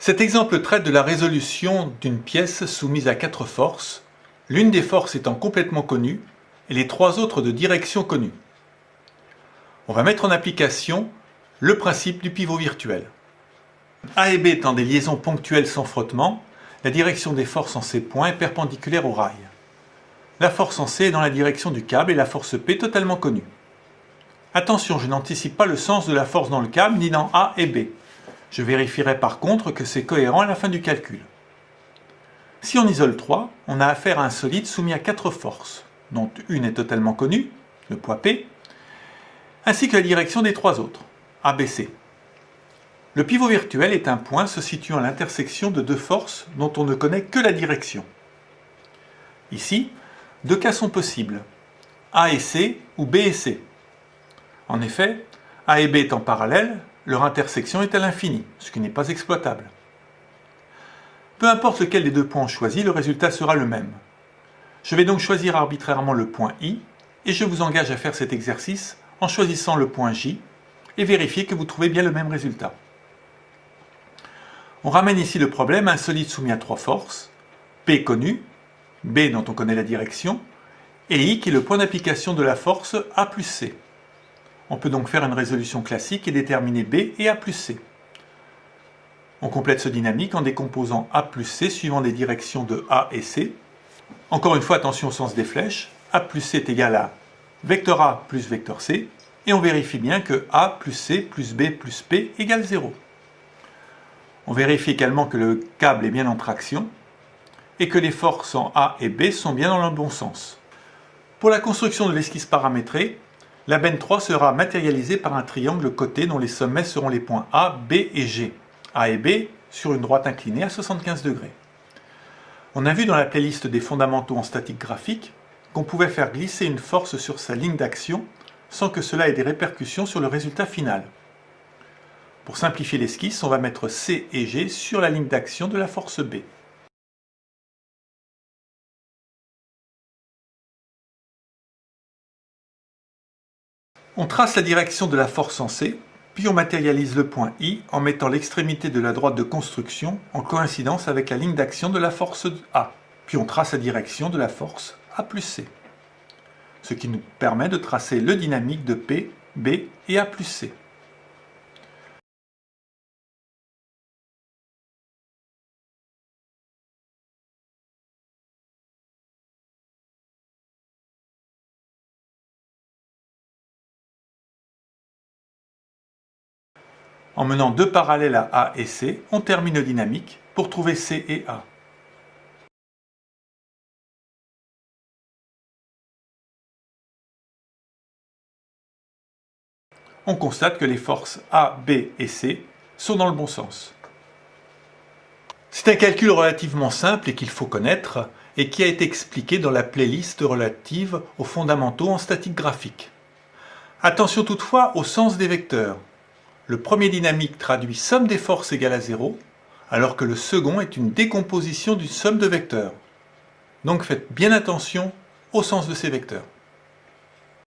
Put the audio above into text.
Cet exemple traite de la résolution d'une pièce soumise à 4 forces, l'une des forces étant complètement connue et les 3 autres de direction connue. On va mettre en application le principe du pivot virtuel. A et B étant des liaisons ponctuelles sans frottement, la direction des forces en ces points est perpendiculaire au rail. La force en C est dans la direction du câble et la force P totalement connue. Attention, je n'anticipe pas le sens de la force dans le câble ni dans A et B. Je vérifierai par contre que c'est cohérent à la fin du calcul. Si on isole 3, on a affaire à un solide soumis à 4 forces, dont une est totalement connue, le poids P, ainsi que la direction des 3 autres, A, B, C. Le pivot virtuel est un point se situant à l'intersection de 2 forces dont on ne connaît que la direction. Ici, 2 cas sont possibles, A et C ou B et C. En effet, A et B étant parallèles, leur intersection est à l'infini, ce qui n'est pas exploitable. Peu importe lequel des 2 points on choisit, le résultat sera le même. Je vais donc choisir arbitrairement le point I, et je vous engage à faire cet exercice en choisissant le point J, et vérifier que vous trouvez bien le même résultat. On ramène ici le problème à un solide soumis à 3 forces, P connu, B dont on connaît la direction, et I qui est le point d'application de la force A plus C. On peut donc faire une résolution classique et déterminer B et A plus C. On complète ce dynamique en décomposant A plus C suivant les directions de A et C. Encore une fois, attention au sens des flèches. A plus C est égal à vecteur A plus vecteur C. Et on vérifie bien que A plus C plus B plus P égale 0. On vérifie également que le câble est bien en traction et que les forces en A et B sont bien dans le bon sens. Pour la construction de l'esquisse paramétrée, la benne 3 sera matérialisée par un triangle coté dont les sommets seront les points A, B et G. A et B sur une droite inclinée à 75 degrés. On a vu dans la playlist des fondamentaux en statique graphique qu'on pouvait faire glisser une force sur sa ligne d'action sans que cela ait des répercussions sur le résultat final. Pour simplifier l'esquisse, on va mettre C et G sur la ligne d'action de la force B. On trace la direction de la force en C, puis on matérialise le point I en mettant l'extrémité de la droite de construction en coïncidence avec la ligne d'action de la force A. Puis on trace la direction de la force A plus C. Ce qui nous permet de tracer le dynamique de P, B et A plus C. En menant 2 parallèles à A et C, on termine le dynamique pour trouver C et A. On constate que les forces A, B et C sont dans le bon sens. C'est un calcul relativement simple et qu'il faut connaître et qui a été expliqué dans la playlist relative aux fondamentaux en statique graphique. Attention toutefois au sens des vecteurs. Le premier dynamique traduit somme des forces égale à 0, alors que le second est une décomposition d'une somme de vecteurs. Donc faites bien attention au sens de ces vecteurs.